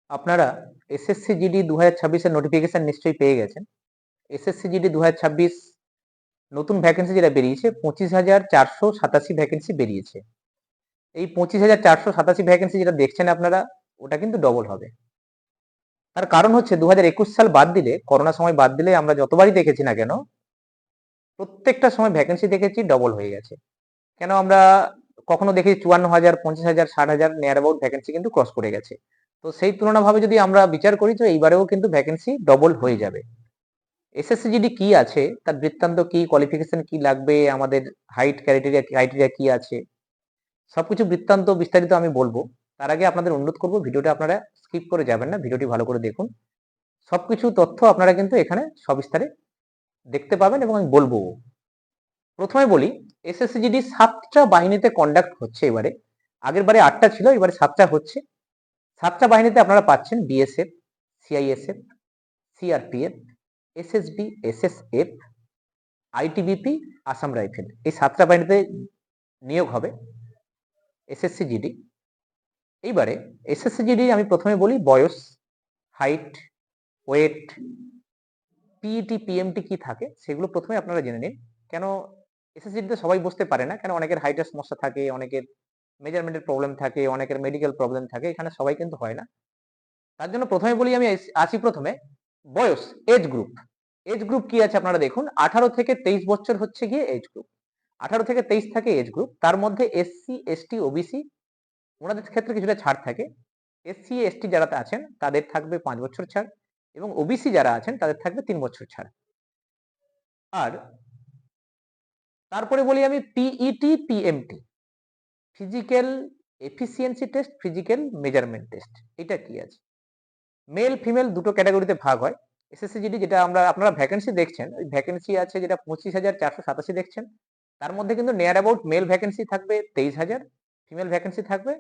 আপনারা SSC GD 2026 এর notification নিশ্চয়ই পেয়ে গেছেন। এসএসসি জিডি 2026 নতুন ভ্যাকেন্সি যেটা বেরিয়েছে 25,487 ভ্যাকেন্সি বেরিয়েছে। এই 25,487 ভ্যাকেন্সি যেটা দেখছেন আপনারা, ওটা কিন্তু ডবল হবে। তার কারণ হচ্ছে 2021 সাল বাদ দিলে, করোনা সময় বাদ দিলে আমরা যতবারই দেখেছি না কেন, প্রত্যেকটা সময় ভ্যাকেন্সি দেখেছি ডবল হয়ে গেছে। কেন আমরা কখনো দেখেছি 54,000, 50,000, 60,000 নিয়ার অ্যাবাউট ভ্যাকেন্সি কিন্তু ক্রস করে গেছে। তো সেই তুলনাভাবে যদি আমরা বিচার করি, তো এইবারেও কিন্তু ভ্যাকেন্সি ডবল হয়ে যাবে। এসএসসি জিডি কি আছে, তার বৃত্তান্ত কি, কোয়ালিফিকেশন কি লাগবে, আমাদের হাইট ক্রাইটেরিয়া কি আছে, সবকিছু বৃত্তান্ত বিস্তারিত আমি বলবো। তার আগে আপনাদের অনুরোধ করবো, ভিডিওটা আপনারা স্কিপ করে যাবেন না, ভিডিওটি ভালো করে দেখুন। সবকিছু তথ্য আপনারা কিন্তু এখানে সবিস্তারে দেখতে পাবেন এবং আমি বলবো। প্রথমে বলি, এসএসসি জিডি 7টা বাহিনীতে কন্ডাক্ট হচ্ছে এবারে। আগের বারে 8টা ছিল, এবারে 7টা হচ্ছে। 7টা বাহিনীতে আপনারা পাচ্ছেন BSF, CISF, CRPF, SSB, SSF, ITBP, Assam rifle. এই 7টা বাহিনীতে নিয়োগ হবে এসএসসি জিডি। এইবারে এসএসসি জিডি আমি প্রথমে বলি বয়স, হাইট, ওয়েট, পিইটি, পিএমটি কি থাকে সেগুলো প্রথমে আপনারা জেনে নিন। কেন এসএসসি জিডিতে সবাই বসতে পারে না, কেন অনেকের হাইটের সমস্যা থাকে, অনেকের মেজারমেন্টের প্রবলেম থাকে, অনেকের মেডিকেল প্রবলেম থাকে, এখানে সবাই কিন্তু হয় না। তার জন্য প্রথমে বলি আমি, আসি প্রথমে বয়স, এজ গ্রুপ। এজ গ্রুপ কি আছে আপনারা দেখুন, 18 থেকে 23 বছর হচ্ছে গিয়ে এজ গ্রুপ। 18 থেকে 23 থাকে এজ গ্রুপ। তার মধ্যে এসসি, এসটি, ওবিসি ওনাদের ক্ষেত্রে কিছুটা ছাড় থাকে। এসসি, এসটি যারা আছেন তাদের থাকবে 5 বছর ছাড়, এবং ওবিসি যারা আছেন তাদের থাকবে 3 বছর ছাড়। আর তারপরে বলি আমি PET, PMT, physical efficiency test, physical measurement test. এটা কি আছে? মেল ফিমেল দুটো ক্যাটাগরিতে ভাগ হয়। এসএসসি জিডি যেটা আপনারা ভ্যাকেন্সি দেখছেন, ওই ভ্যাকেন্সি আছে যেটা 25,487 দেখছেন। তার মধ্যে কিন্তু নিয়ার অ্যাবাউট মেল ভ্যাকেন্সি থাকবে 23,000, ফিমেল ভ্যাকেন্সি থাকবে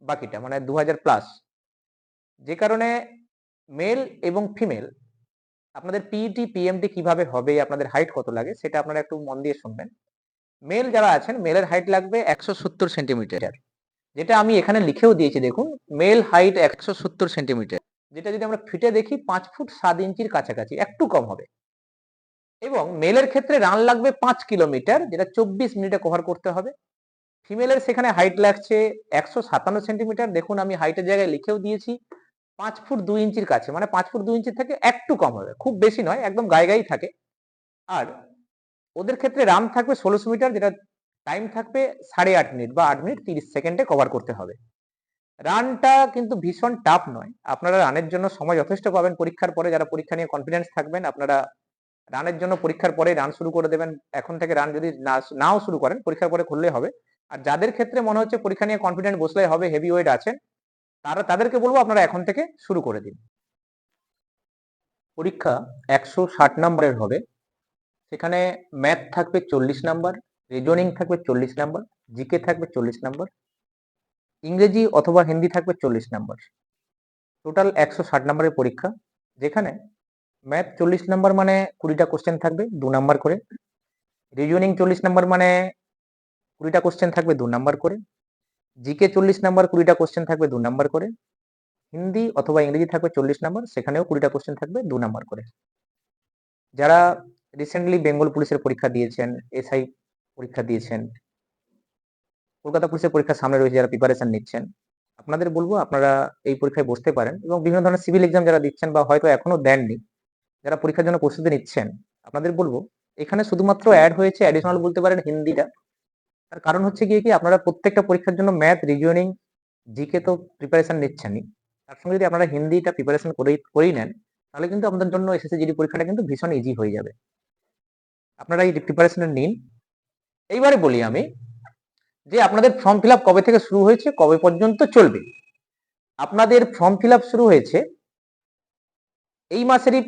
বাকিটা মানে 2,000 প্লাস। যে কারণে মেল এবং ফিমেল আপনাদের পিইটি, পিএমটি কিভাবে হবে, আপনাদের হাইট কত লাগে সেটা আপনারা একটু মন দিয়ে শুনবেন। মেল যারা আছেন, মেলের হাইট লাগবে 170 সেন্টিমিটার, যেটা আমি এখানে লিখেও দিয়েছি দেখুন, মেল হাইট 170 সেন্টিমিটার, যেটা যদি আমরা ফিটে দেখি 5 ফুট 7 ইঞ্চির কাছাকাছি, একটু কম হবে। এবং মেলের ক্ষেত্রে রান লাগবে 5 কিলোমিটার, যেটা 24 মিনিটে কভার করতে হবে। ফিমেলের সেখানে হাইট লাগছে 157 সেন্টিমিটার, দেখুন আমি হাইটের জায়গায় লিখেও দিয়েছি 5 ফুট 2 ইঞ্চির কাছে, মানে 5 ফুট 2 ইঞ্চির থেকে একটু কম হবে, খুব বেশি নয়, একদম গায়ে গায়েই থাকে। আর ওদের ক্ষেত্রে রান থাকবে 1600 মিটার, যেটা টাইম থাকবে 8.5 মিনিট বা 8 মিনিট 30 সেকেন্ডে কভার করতে হবে। রানটা কিন্তু ভীষণ টাফ নয়, আপনারা রানের জন্য সময় যথেষ্ট পাবেন। পরীক্ষার পরে যারা পরীক্ষা নিয়ে কনফিডেন্স থাকবেন, আপনারা রানের জন্য পরীক্ষার পরে রান শুরু করে দেবেন। এখন থেকে রান যদি নাও শুরু করেন, পরীক্ষার পরে করলে হবে। আর যাদের ক্ষেত্রে মনে হচ্ছে পরীক্ষা নিয়ে কনফিডেন্ট বসলে হবে, হেভি ওয়েট আছেন, তাদেরকে বলবো আপনারা এখন থেকে শুরু করে দিন। পরীক্ষা 160 নম্বরের হবে। সেখানে ম্যাথ থাকবে 40 নাম্বার, রিজনিং থাকবে 40 নাম্বার, জিকে থাকবে 40 নাম্বার, ইংরেজি অথবা হিন্দি থাকবে 40 নাম্বার। টোটাল 160 নম্বরের পরীক্ষা, যেখানে ম্যাথ 40 নাম্বার মানে 20টা কোশ্চেন থাকবে 2 নাম্বার করে, রিজনিং 40 নাম্বার মানে 20টা কোশ্চেন থাকবে 2 নাম্বার করে, জিকে 40 নাম্বার 20টা কোশ্চেন থাকবে 2 নাম্বার করে, হিন্দি অথবা ইংরেজি থাকবে 40 নাম্বার, সেখানেও 20টা কোশ্চেন থাকবে 2 নাম্বার করে। যারা রিসেন্টলি বেঙ্গল পুলিশের পরীক্ষা দিয়েছেন, এসআই পরীক্ষা দিয়েছেন, কলকাতা পুলিশের পরীক্ষা সামনে রয়েছে, যারা প্রিপারেশন নিচ্ছেন, আপনাদের বলবো আপনারা এই পরীক্ষায় বসতে পারেন। এবং বিভিন্ন ধরনের সিভিল এক্সাম যারা দিচ্ছেন বা হয়তো এখনো দেননি, যারা পরীক্ষার জন্য প্রস্তুতি নিচ্ছেন, আপনাদের বলবো এখানে শুধুমাত্র অ্যাড হয়েছে, অ্যাডিশনাল বলতে পারেন হিন্দিটা। তার কারণ হচ্ছে গিয়ে কি, আপনারা প্রত্যেকটা পরীক্ষার জন্য ম্যাথ, রিজনিং, জিকে তো প্রিপারেশন নিচ্ছেনই, তার সঙ্গে যদি আপনারা হিন্দিটা প্রিপারেশন করেই নেন, তাহলে কিন্তু আপনাদের জন্য এসএসসি জিডি পরীক্ষাটা কিন্তু ভীষণ ইজি হয়ে যাবে। আপনারা এই প্রিপারেশন নিন। এইবারে বলি আমি যে আপনাদের ফর্ম ফিল আপ কবে থেকে শুরু হয়েছে, কবে পর্যন্ত চলবে। আপনাদের ফর্ম ফিল আপ শুরু হয়েছে এই মাসেরই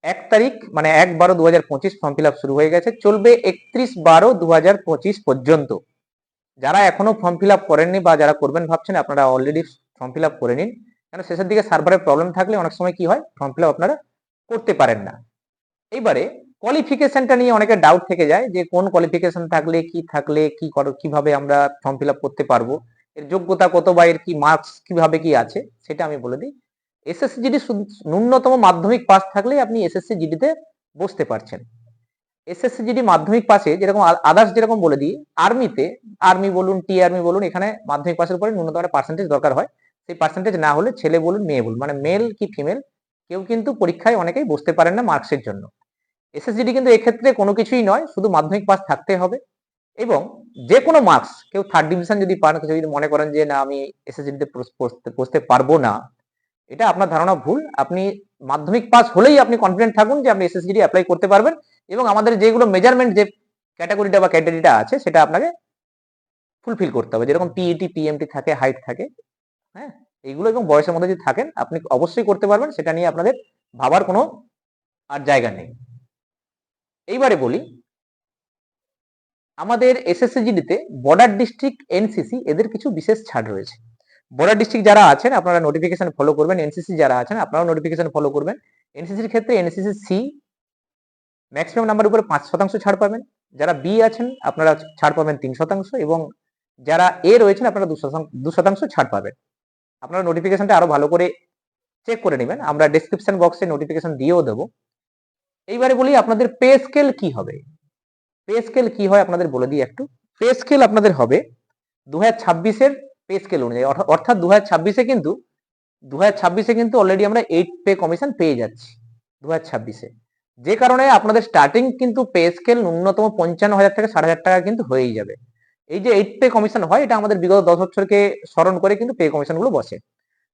1 তারিখ, মানে 1/12/2025 ফর্ম ফিল আপ শুরু হয়ে গেছে, চলবে 31/12/2025 পর্যন্ত। যারা এখনো ফর্ম ফিল আপ করেননি বা যারা করবেন ভাবছেন, আপনারা অলরেডি ফর্ম ফিল আপ করে নিন। কেন শেষের দিকে সার্ভারের প্রবলেম থাকলে অনেক সময় কি হয়, ফর্ম ফিল আপ আপনারা করতে পারেন না। এইবারে কোয়ালিফিকেশনটা নিয়ে অনেকের ডাউট থেকে যায়, যে কোন কোয়ালিফিকেশন থাকলে কি কিভাবে আমরা ফর্ম ফিল আপ করতে পারবো, এর যোগ্যতা কত বা এর কি মার্কস কিভাবে কি আছে, সেটা আমি বলে দিই। এসএসসি জিডি ন্যূনতম মাধ্যমিক পাস থাকলেই আপনি এসএসসি জিডিতে বসতে পারছেন। এসএসসি জিডি মাধ্যমিক পাশে যেরকম আদার্স যেরকম বলে দিই, আর্মি বলুন, টি আর্মি বলুন, এখানে মাধ্যমিক পাসের পরে ন্যূনতম একটা পার্সেন্টেজ দরকার হয়। সেই পার্সেন্টেজ না হলে ছেলে বলুন মেয়ে বলুন, মানে মেল কি ফিমেল কেউ কিন্তু পরীক্ষায় অনেকেই বসতে পারেন না মার্কসের জন্য। এসএসজিডি কিন্তু এক্ষেত্রে কোনো কিছুই নয়, শুধু মাধ্যমিক পাস থাকতে হবে এবং যে কোনো মার্কস, কেউ থার্ড ডিভিশন যদি পান, কেউ যদি মনে করেন যে না আমি এসএসজিডিতে বসতে পারবো না, এটা আপনার ধারণা ভুল। আপনি মাধ্যমিক পাস হলেই আপনি কনফিডেন্ট থাকুন যে আপনি এসএসজিডি অ্যাপ্লাই করতে পারবেন এবং আমাদের যেগুলো মেজারমেন্ট যে ক্যাটাগরিটা বা ক্যাটাগরিটা আছে সেটা আপনাকে ফুলফিল করতে হবে, যেরকম পিইটি পিএমটি থাকে, হাইট থাকে, হ্যাঁ, এইগুলো এবং বয়সের মধ্যে যদি থাকেন আপনি অবশ্যই করতে পারবেন, সেটা নিয়ে আপনাদের ভাবার কোনো আর জায়গা নেই। এইবারে বলি আমাদের এসএসসিজিডিতে বর্ডার ডিস্ট্রিক্ট, এনসিসি এদের কিছু বিশেষ ছাড় রয়েছে। বর্ডার ডিস্ট্রিক্ট যারা আছেন আপনারা নোটিফিকেশন ফলো করবেন, এনসিসি যারা আছেন আপনারাও নোটিফিকেশন ফলো করবেন। এনসিসির ক্ষেত্রে এনসিসি সি ম্যাক্সিমাম নাম্বার উপরে 5% ছাড় পাবেন, যারা বি আছেন আপনারা ছাড় পাবেন 3% এবং যারা এ রয়েছেন আপনারা 2% ছাড় পাবেন। আপনারা নোটিফিকেশনটা আরো ভালো করে চেক করে নেবেন, আমরা ডেসক্রিপশন বক্সে নোটিফিকেশন দিয়েও দেবো। এইবারে বলি আপনাদের পে স্কেল কি হবে। পে স্কেল কি হয় আপনাদের বলে দিই একটু। পে স্কেল আপনাদের হবে 2026-এর পে স্কেল অনুযায়ী, অর্থাৎ 2026-এ কিন্তু অলরেডি আমরা 8 পে কমিশন পেয়ে যাচ্ছি 2026-এ, যে কারণে আপনাদের স্টার্টিং কিন্তু পে স্কেল ন্যূনতম 55,000 থেকে 60,000 টাকা কিন্তু হয়েই যাবে। এই যে 8 পে কমিশন হয়, এটা আমাদের বিগত 10 বছরকে স্মরণ করে কিন্তু পে কমিশন গুলো বসে,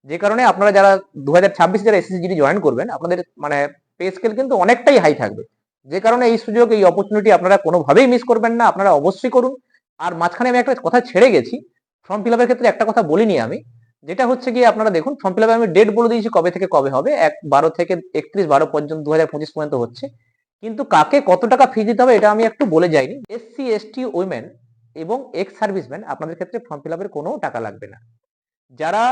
যে কারণে আপনারা যারা 2026 যারা এসএসসিজিডি জয়েন করবেন আপনাদের মানে পে স্কেল কিন্তু অনেকটাই হাই থাকবে, যে কারণে এই সুযোগ, এই অপরচুনিটি আপনারা কোনোভাবেই মিস করবেন না, আপনারা অবশ্যই করুন। আর মাঝখানে আমি একটা কথা ছেড়ে গেছি, ফর্ম ফিল আপের ক্ষেত্রে একটা কথা বলিনি আমি, যেটা হচ্ছে গিয়ে আপনারা দেখুন ফর্ম ফিল আপে আমি ডেট বলে দিয়েছি কবে থেকে কবে হবে, 1/12 থেকে 31/12 পর্যন্ত 2025 পর্যন্ত হচ্ছে, কিন্তু কাকে কত টাকা ফি দিতে হবে এটা আমি একটু বলে যাইনি। এসসি এসটি উইমেন এবং এক্স সার্ভিসম্যান আপনাদের ক্ষেত্রে ফর্ম ফিল আপের কোনো টাকা লাগবে না। যারা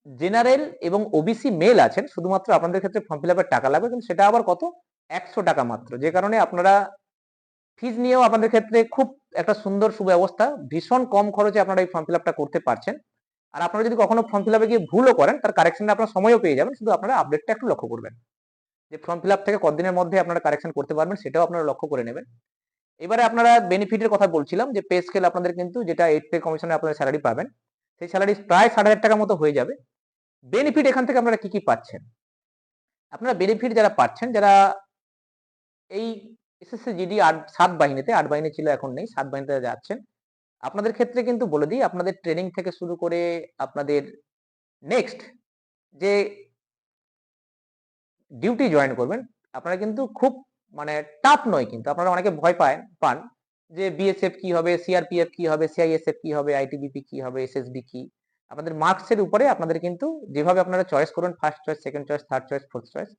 জেনারেল এবং ওবিসি মেল আছেন শুধুমাত্র আপনাদের ক্ষেত্রে ফর্ম ফিল আপের টাকা লাগবে, কিন্তু সেটা আবার কত, 100 টাকা মাত্র, যে কারণে আপনারা ফিজ নিয়েও আপনাদের ক্ষেত্রে খুব একটা সুন্দর সুব্যবস্থা, ভীষণ কম খরচে আপনারা এই ফর্ম ফিল আপটা করতে পারছেন। আর আপনারা যদি কখনো ফর্ম ফিল আপে গিয়ে ভুলও করেন তার কারেকশনে আপনারা সময়ও পেয়ে যাবেন, শুধু আপনারা আপডেটটা একটু লক্ষ্য করবেন যে ফর্ম ফিল আপ থেকে কতদিনের মধ্যে আপনারা কারেকশন করতে পারবেন, সেটাও আপনারা লক্ষ্য করে নেবেন। এবারে আপনারা বেনিফিটের কথা বলছিলাম যে পে স্কেল আপনাদের কিন্তু যেটা 8 পে কমিশনে আপনারা স্যালারি পাবেন, সেই স্যালারি প্রায় 60,000 টাকার মতো হয়ে যাবে। বেনিফিট এখান থেকে আপনারা কি কি পাচ্ছেন, আপনারা বেনিফিট যারা পাচ্ছেন, যারা এই এসএসসি জিডি 7 বাহিনীতে, 8 বাহিনী ছিল এখন নেই, 7 বাহিনীতে যাচ্ছেন, আপনাদের ক্ষেত্রে কিন্তু বলে দিই আপনাদের ট্রেনিং থেকে শুরু করে আপনাদের নেক্সট যে ডিউটি জয়েন করবেন, আপনারা কিন্তু খুব মানে টাফ নয়, কিন্তু আপনারা অনেকে ভয় পান যে বিএসএফ কি হবে, সিআরপিএফ কি হবে, সিআইএসএফ কি হবে, আইটিবিপি কি হবে, এসএসবি কি। আপনাদের মার্কসের উপরে আপনাদের কিন্তু যেভাবে আপনারা চয়েস করবেন, first choice, second choice, third choice, fourth choice,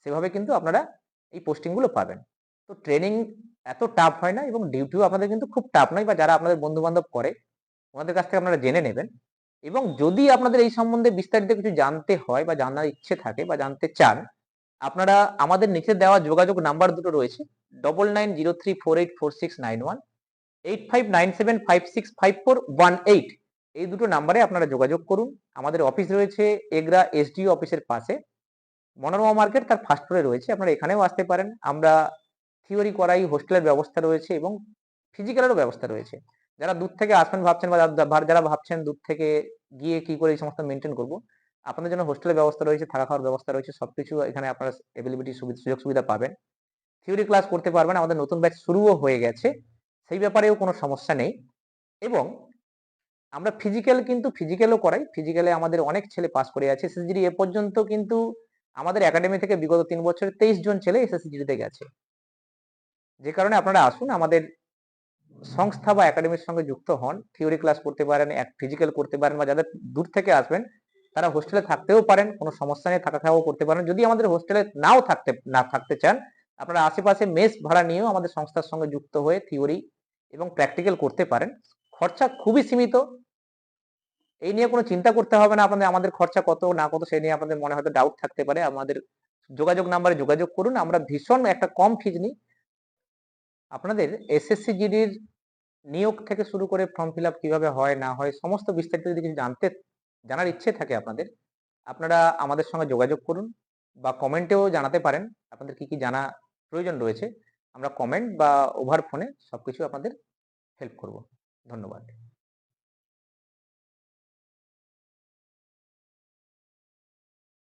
সেভাবে কিন্তু আপনারা এই পোস্টিং গুলো পাবেন। তো ট্রেনিং এত টাফ হয় না এবং ডিউটিও আপনাদের কিন্তু খুব টাফ নয়, বা যারা আপনাদের বন্ধু বান্ধব করে ওনাদের কাছ থেকে আপনারা জেনে নেবেন। এবং যদি আপনাদের এই সম্বন্ধে বিস্তারিত কিছু জানতে হয় বা জানার ইচ্ছে থাকে বা জানতে চান, আপনারা আমাদের নিচে দেওয়া যোগাযোগ নাম্বার দুটো রয়েছে, 9903484691, 8597565418, এই দুটো নাম্বারে আপনারা যোগাযোগ করুন। আমাদের অফিস রয়েছে এগরা এসডিও অফিসের পাশে, মনোরমা মার্কেট তার ফার্স্ট ফ্লোরে রয়েছে, আপনারা এখানেও আসতে পারেন। আমরা থিওরি করাই, হোস্টেলের ব্যবস্থা রয়েছে এবং ফিজিক্যালেরও ব্যবস্থা রয়েছে। যারা দূর থেকে আসবেন ভাবছেন বা যারা ভাবছেন দূর থেকে গিয়ে কি করে এই সমস্ত মেনটেন করব, আপনাদের জন্য হোস্টেলের ব্যবস্থা রয়েছে, থাকা খাওয়ার ব্যবস্থা রয়েছে, সবকিছু এখানে আপনারা এভেলেবিলিটি সুযোগ সুবিধা পাবেন। থিওরি ক্লাস করতে পারবেন, আমাদের নতুন ব্যাচ শুরুও হয়ে গেছে, সেই ব্যাপারেও কোনো সমস্যা নেই। এবং আমরা ফিজিক্যালও করাই, ফিজিক্যালে আমাদের অনেক ছেলে পাস করে আছে এসএসজিডি এ পর্যন্ত, কিন্তু আমাদের একাডেমি থেকে বিগত 3 বছরে 23 জন ছেলে এসএসজিডিতে গেছে, যে কারণে আপনারা আসুন আমাদের সংস্থা বা একাডেমির সঙ্গে যুক্ত হন, থিওরি ক্লাস করতে পারেন, ফিজিক্যাল করতে পারেন, বা যাদের দূর থেকে আসবেন তারা হোস্টেলে থাকতেও পারেন, কোনো সমস্যা নেই, থাকা খাওয়াও করতে পারেন। যদি আমাদের হোস্টেলে না থাকতে চান, আপনারা আশেপাশে মেস ভাড়া নিয়েও আমাদের সংস্থার সঙ্গে যুক্ত হয়ে থিওরি এবং প্র্যাকটিক্যাল করতে পারেন। খরচা খুবই সীমিত, এই নিয়ে কোনো চিন্তা করতে হবে না আপনাদের, আমাদের খরচা কত না কত সেই নিয়ে আপনাদের মনে হয়তো ডাউট থাকতে পারে। আমাদের যোগাযোগ নাম্বারে যোগাযোগ করুন, আমরা ভীষণ একটা কম ফিজ নিই। আপনাদের এসএসসি জিডির নিয়োগ থেকে শুরু করে ফর্ম ফিল আপ কিভাবে হয় না হয় সমস্ত বিস্তারিত যদি কিছু জানার ইচ্ছে থাকে আপনাদের, আপনারা আমাদের সঙ্গে যোগাযোগ করুন বা কমেন্টেও জানাতে পারেন আপনাদের কি জানা প্রয়োজন রয়েছে। আমরা কমেন্ট বা ওভার ফোনে সবকিছু আপনাদের হেল্প করব। ধন্যবাদ।